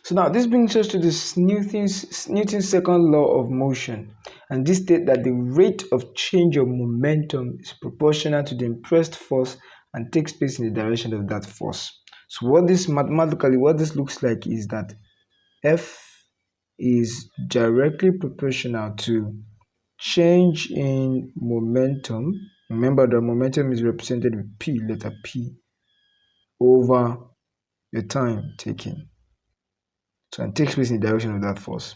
So now this brings us to this Newton's second law of motion, and this states that the rate of change of momentum is proportional to the impressed force and takes place in the direction of that force. So what this looks like is that F is directly proportional to change in momentum. Remember that momentum is represented with P, letter P, over the time taken. So it takes place in the direction of that force.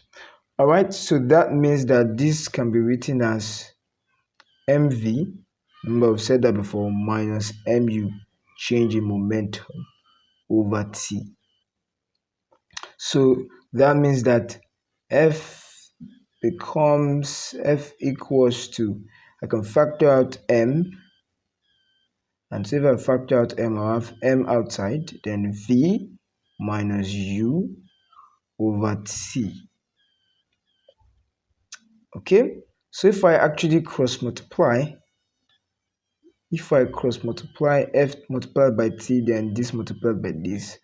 Alright, so that means that this can be written as mv, remember I've said that before, minus mu, change in momentum, over t. So that means that F equals to, I can factor out m, and so if I factor out m, I'll have m outside, then v minus u over t. Okay, so if I actually cross multiply, f multiplied by t, then this multiplied by this,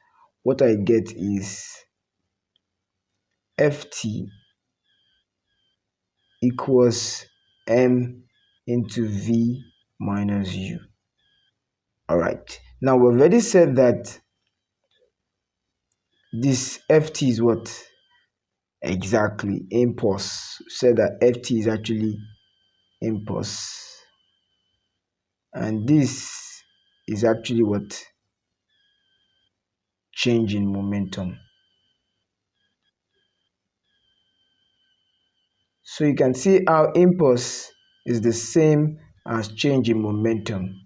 what I get is ft equals m into v minus u. All right, now we've already said that this ft is what? Exactly, impulse. Said that ft is actually impulse, and this is actually what? Change in momentum. So you can see how impulse is the same as change in momentum.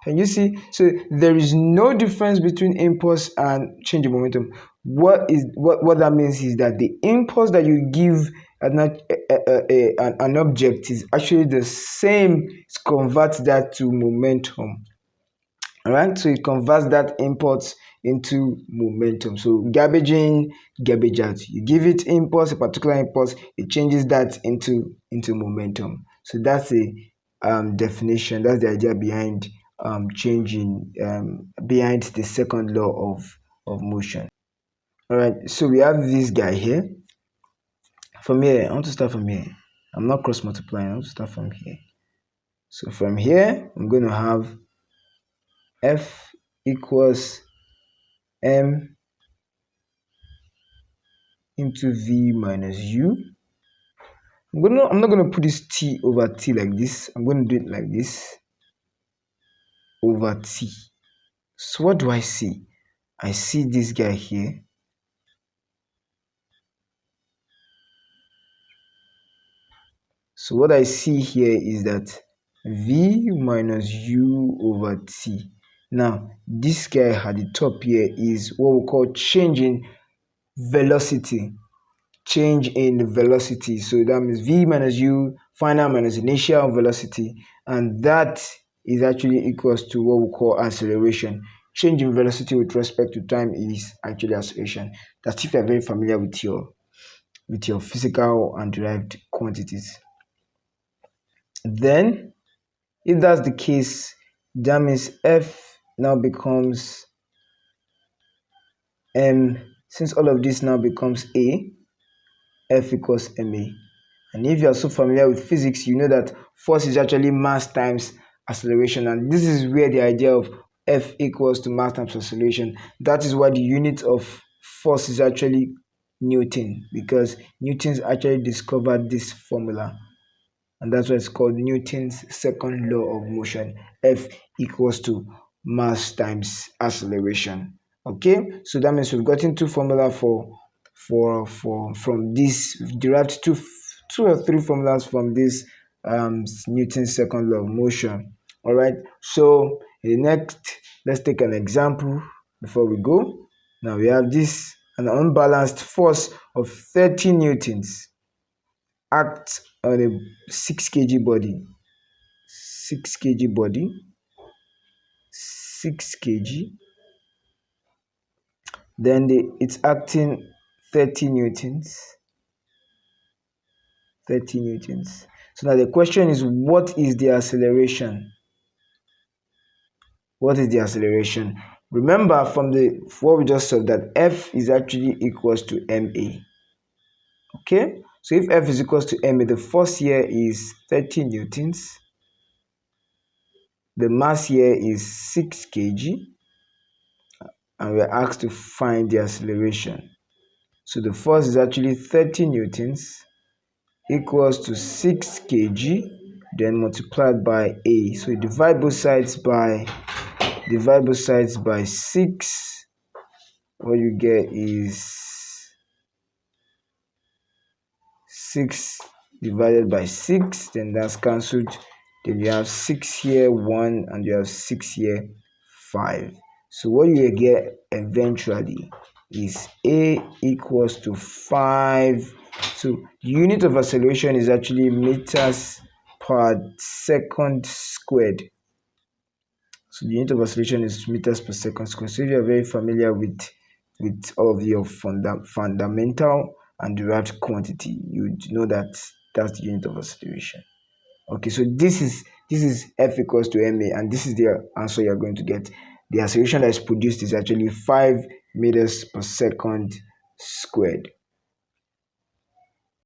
Can you see? So there is no difference between impulse and change in momentum. What that means is that the impulse that you give an object is actually the same. It converts that to momentum. All right, so it converts that impulse into momentum. So garbage in, garbage out. You give it impulse, a particular impulse, it changes that into momentum. So that's a definition. That's the idea behind changing behind the second law of motion. All right, so we have this guy here. From here, I want to start from here. I'm not cross multiplying. I want to start from here. So from here, I'm going to have F equals m into v minus u. I'm not going to put this t over t like this. I'm going to do it like this, over t. So what do I see? I see this guy here. So what I see here is that v minus u over t. Now this guy at the top here is what we call change in velocity. Change in velocity. So that means v minus u, final minus initial velocity, and that is actually equals to what we call acceleration. Change in velocity with respect to time is actually acceleration. That's if you're very familiar with your physical and derived quantities. Then if that's the case, that means F now becomes m. Since all of this now becomes a, F equals ma. And if you are so familiar with physics, you know that force is actually mass times acceleration, and this is where the idea of F equals to mass times acceleration. That is why the unit of force is actually Newton, because Newton's actually discovered this formula, and that's why it's called Newton's second law of motion. F equals to mass times acceleration. Okay, so that means we've gotten two formula from this, derived two or three formulas from this Newton's second law of motion. All right, so next, let's take an example before we go. Now we have this, an unbalanced force of 30 newtons acts on a 6 kg body. 6 kg body, 6 kg. Then it's acting 30 newtons. 30 newtons. So now the question is, what is the acceleration? What is the acceleration? Remember from the what we just said that F is actually equals to ma. Okay, so if F is equals to ma, the force here is 30 newtons, the mass here is 6 kg, and we are asked to find the acceleration. So the force is actually 30 newtons equals to 6 kg, then multiplied by a. So you divide both sides by 6. What you get is 6 divided by 6, then that's cancelled. Then you have 6 here, 1, and you have 6 here, 5. So what you get eventually is a equals to 5. So the unit of acceleration is actually meters per second squared. So the unit of acceleration is meters per second squared. So if you're very familiar with all of your fundamental and derived quantity, you know that that's the unit of acceleration. Okay, so this is F equals to ma, and this is the answer you're going to get. The acceleration that is produced is actually 5 meters per second squared.